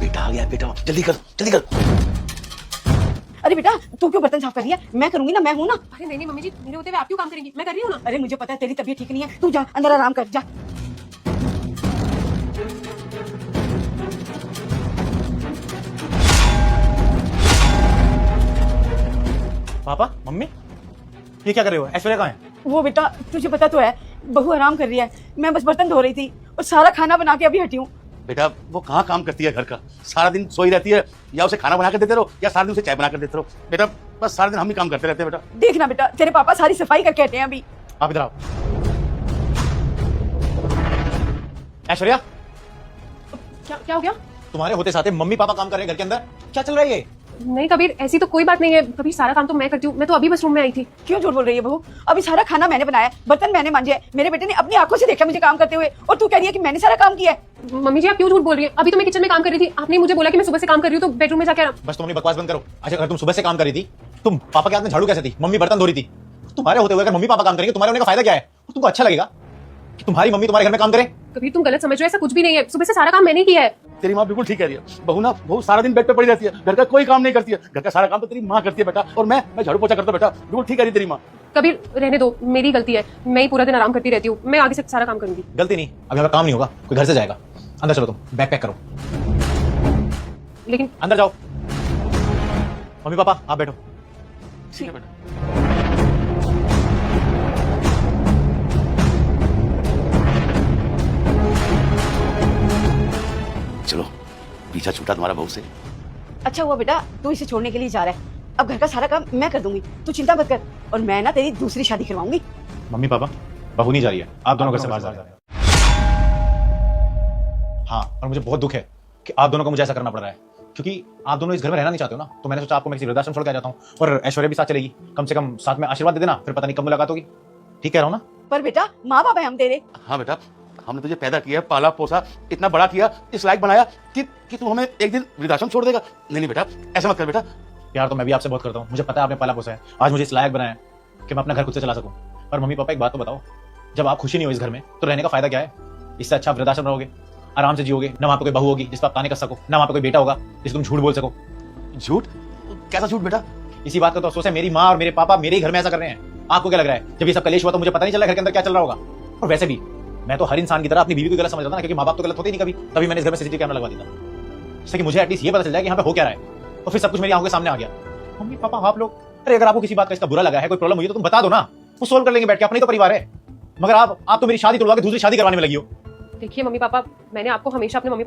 बेटा आ गया बेटा, जल्दी कर जल्दी कर। अरे बेटा तू क्यों बर्तन साफ कर रही है? मैं करूंगी ना, मैं हूं ना। अरे नहीं नहीं मम्मी जी, मेरे होते हुए आप क्यों काम करेंगी? मैं कर रही हूँ ना। अरे मुझे पता है तेरी तबीयत ठीक नहीं है, तू जा अंदर आराम कर जा। पापा मम्मी ये क्या कर रहे हो? ऐश्वर्या कहाँ है? वो बेटा तुझे पता तो है, बहू आराम कर रही है, मैं बस बर्तन धो रही थी और सारा खाना बना के अभी हटी हूँ। बेटा वो कहाँ काम करती है घर का, सारा दिन सोई रहती है, या उसे खाना बना कर देते रहो या सारा दिन उसे चाय बना कर देते रहो। बेटा बस सारा दिन हम ही काम करते रहते हैं बेटा। देखना बेटा तेरे पापा सारी सफाई करके हटे हैं अभी। आप इधर आओ। ऐश्वर्या क्या हो गया? तुम्हारे होते साथे मम्मी पापा काम कर रहे हैं घर के अंदर, क्या चल रहा है ये? नहीं कबीर, ऐसी तो कोई बात नहीं है। कबीर सारा काम तो मैं करती हूँ, मैं तो अभी बस रूम में आई थी। क्यों झूठ बोल रही है बहू? अभी सारा खाना मैंने बनाया, बर्तन मैंने मांजे हैं, मेरे बेटे ने अपनी आंखों से देखा मुझे काम करते हुए, और तू कह रही है कि मैंने सारा काम किया है। मम्मी जी आप क्यों झूठ बोल रही हैं? अभी तो मैं किचन में काम कर रही थी, आपने मुझे बोला कि मैं सुबह से काम कर रही हूँ तो बेडरूम में जाके आराम। बस तुम अपनी बकवास बंद करो। अच्छा अगर तुम सुबह से काम कर रही थी, तुम पापा के हाथ में झाड़ू कैसे थी? मम्मी बर्तन धो रही थी। तुम्हारे होते हुए अगर मम्मी पापा काम करेंगे, तुम्हारे होने का फायदा क्या है? और तुमको अच्छा लगेगा कि तुम्हारी मम्मी तुम्हारे घर में काम करे? कबीर तुम गलत समझ रहे हो, ऐसा कुछ भी नहीं है। सुबह से सारा काम मैंने किया है। तेरी माँ बिल्कुल ठीक कह रही है। बहू सारा दिन बेड पे पड़ी रहती है, घर का कोई काम नहीं करती है, घर का सारा काम तो तेरी माँ करती है बेटा, और मैं झाड़ू पोछा करता हूँ बेटा। बिल्कुल ठीक कह रही है तेरी माँ। कबीर रहने दो, मेरी गलती है, मैं ही पूरा दिन आराम करती रहती हूँ। मैं आगे से सारा काम करूंगी। गलती नहीं, अभी हमारा काम नहीं होगा, कोई घर से जाएगा। अंदर चलो, तुम बैग पैक करो, लेकिन अंदर जाओ। मम्मी पापा आप बैठो। ठीक है बेटा। चलो पीछा छूटा तुम्हारा बहू से। अच्छा हुआ बेटा तू इसे छोड़ने के लिए जा रहा है, अब घर का सारा काम मैं कर दूंगी, तू चिंता मत कर, और मैं ना तेरी दूसरी शादी करवाऊंगी। मम्मी पापा बहू नहीं जा रही है, आप दोनों घर से बाहर जा रहे हैं। हाँ, और मुझे बहुत दुख है कि आप दोनों को मुझे ऐसा करना पड़ रहा है, क्योंकि आप दोनों इस घर में रहना नहीं चाहते हो ना, तो मैंने सोचा आपको मैं किसी वृद्धाश्रम छोड़ के आ जाता हूँ, और ऐश्वर्या भी साथ चलेगी, कम से कम साथ में आशीर्वाद दे देना, फिर पता नहीं कब मुलाकात होगी। ठीक कह रहा हूँ ना? पर बेटा माँ बाप है हम तेरे। हाँ बेटा, हमने तुझे पैदा किया, पाला पोसा, इतना बड़ा किया, इस लायक बनाया कि तू हमें एक दिन वृद्धाश्रम छोड़ देगा। नहीं नहीं बेटा, ऐसा मत कर बेटा। प्यार तो मैं भी आपसे बहुत करता हूँ, मुझे पता है आपने पाला पोसा है, आज मुझे इस लायक बनाया है कि मैं अपना घर खुद से चला सकूँ। पर मम्मी पापा एक बात तो बताओ, जब आप खुशी नहीं हो इस घर में तो रहने का फायदा क्या है? इससे अच्छा वृद्धाश्रम रहोगे, आराम से जियोगे, ना वहाँ पे कोई बहू होगी जिस पर आप ताने कर सको, ना वहाँ पे कोई बेटा होगा जिस तुम झूठ बोल सको। झूठ? कैसा झूठ बेटा? इसी बात का तो अफसोस है, मेरी माँ और मेरे पापा मेरे ही घर में ऐसा कर रहे हैं। आपको क्या लग रहा है, जब ये सब कलेश हुआ तो मुझे पता नहीं चला घर के अंदर क्या चल रहा होगा? और वैसे भी मैं तो हर इंसान की तरह अपनी बीवी को गलत समझता था ना, क्योंकि माँ बाप तो गलत होते ही नहीं कभी, तभी मैंने इस घर में सीसीटीवी कैमरा लगवा दिया था, जिससे कि मुझे एटलीस्ट ये पता चल जाए कि यहाँ पे हो क्या रहा है, और फिर सब कुछ मेरी आंखों के सामने आ गया। मम्मी पापा आप लोग, अरे अगर आपको किसी बात का इसका बुरा लगा है, कोई प्रॉब्लम हुई तो तुम बता दो ना, वो सोल्व कर लेंगे बैठ के, अपना ही तो परिवार है। मगर आप तो मेरी शादी तोड़वा के दूसरी शादी करवाने में लगी हो। देखिए मम्मी पापा, मैंने आपको हमेशा अपने मम्मी